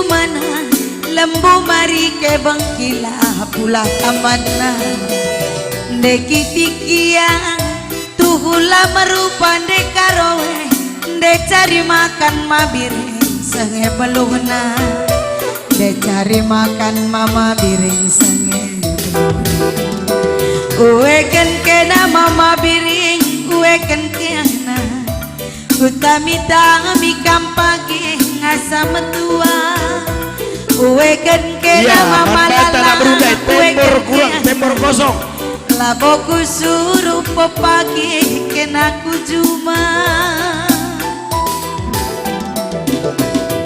mana lembu mari ke bengkila pula tamana deki tikiang tuhula merupa dekarowe de cari makan mabiring senge beluhna de cari makan mama biring senge uweken kena mama biring uweken kena utamita mi kampage ngasa metua uweken kena mama lala tembor kurang tembor kosong laboku suruh pepagi kena kujuma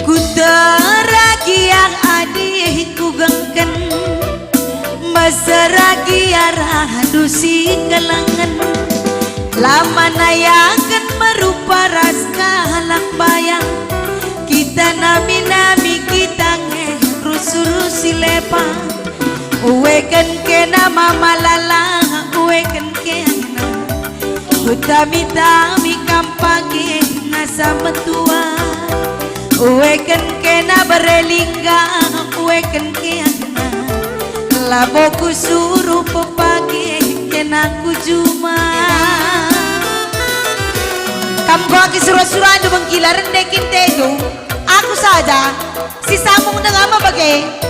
kuteragi yang adih kugengken maseragi arah dusi kelangan lama nayakan merupa raska halak bayang kita nami-nami kita ngerus-rusi lepang uweken kena mama lala uweken kena utami-tami kampage ngasa metua uweken kena berelingga uweken kena laboku suruh pepage kena kujuma kamu lagi surah-surah adu bengkila rendekin tedu aku saja si sambung dengan apa bagai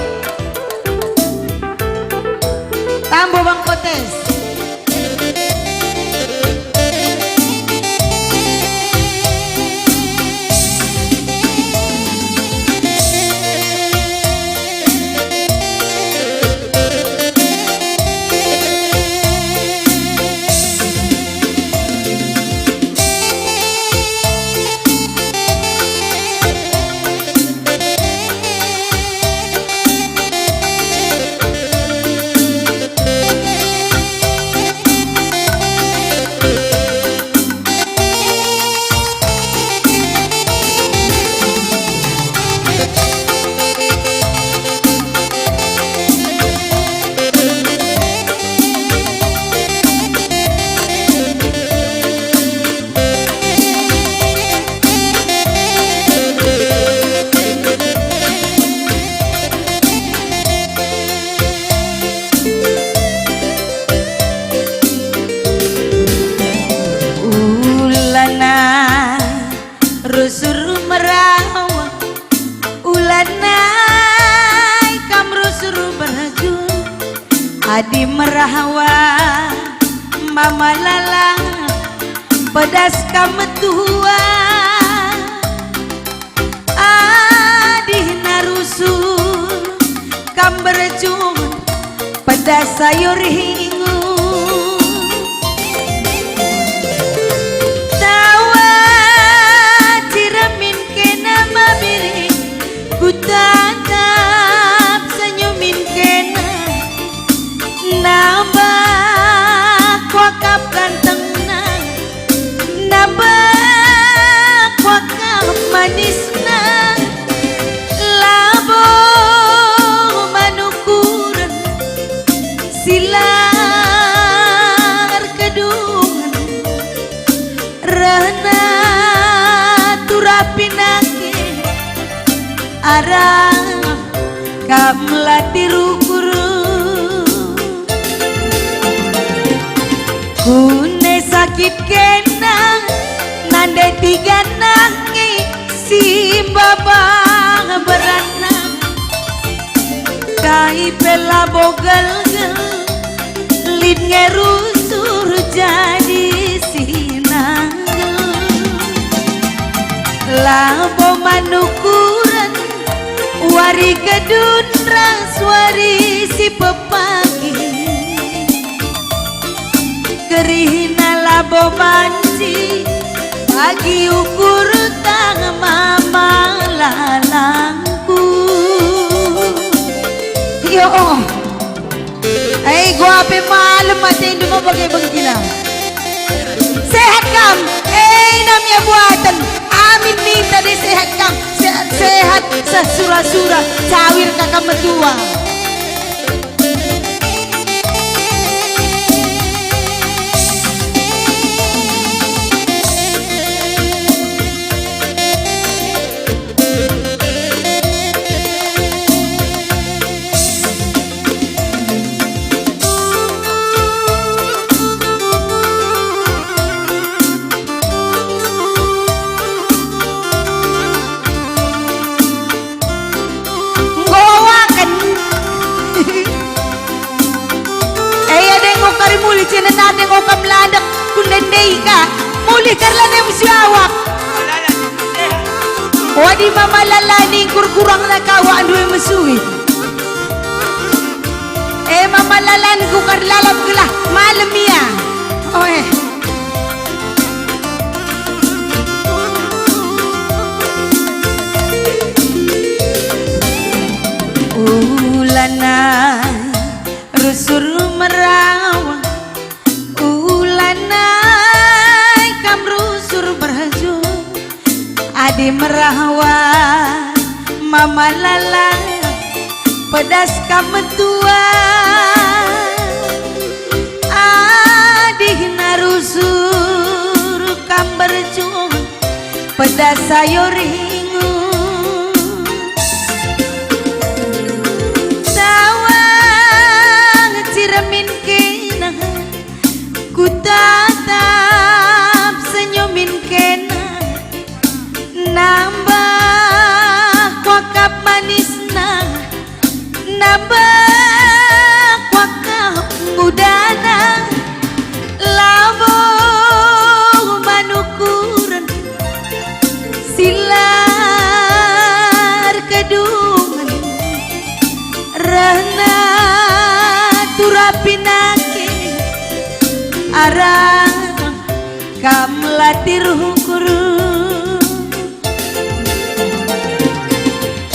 Tambo Bang Kotes rusur merawa ulanai kam rusur beraju adi merawa mama lala pedas kam tua adi narusur kam beraju pedas sayur hingu tatap senyumin kena nambah kuakap gantengna nambah kuakap manisna labo manukuran silar kedungan rana turapinake arah kamla tirukuru kune sakit kena nande tiga nangi si babang beranang kai pela bogal lid ngerusur jadi sinang labo manukuran wari gedun raswari si pepagi kerihna labo banci pagi ukur tang mama lalangku yo gua ape malam mati di mau pakai bengkila sehat kam namanya buatan amin nih tadi sehat kam sehat sesura-sura cawir kakak mertua ate ngokam landak kundendei ka. Mulih karla na musiawak. Wadi mama lalani kurang na kawa anduwe mesui. Mama lalan ku karlalap gelah malam ya. Ulana rusur merawa, ulana kam rusur berhaju, adi merawa mama lala pedas kam tua, adi narusur kam berjuang pedas sayur hingu. Ciramin kena ku tatap senyumin kena nambah wakap manisna nambah wakap mudana labo manukuran silar kedungan rana turapinake arang kam latir hukuru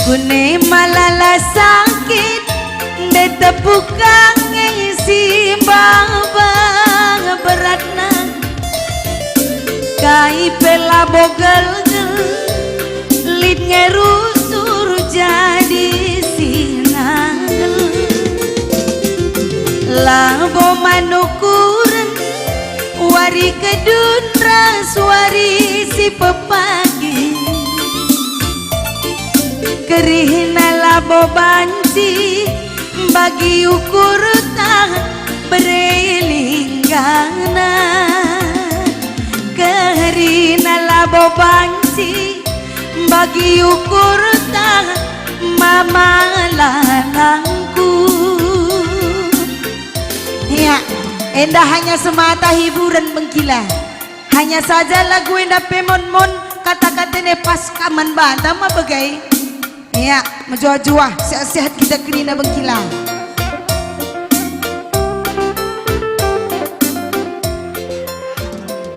kune malala sakit de tepukang si baba beratna kai pela bogel lid ngerusur jadi sinagel labo manukuran wari kedun raswari si pepagi kerihna labo banci bagi ukur tak berelinggana kerihna labo banci bagi ukur tak mama lanangku. Ya, endah hanya semata hiburan Bengkila. Hanya saja lagu endah pemon-mon kata-katanya pas kaman bantama bagai. Ya, menjuah-juah sehat-sehat kita kerina Bengkila.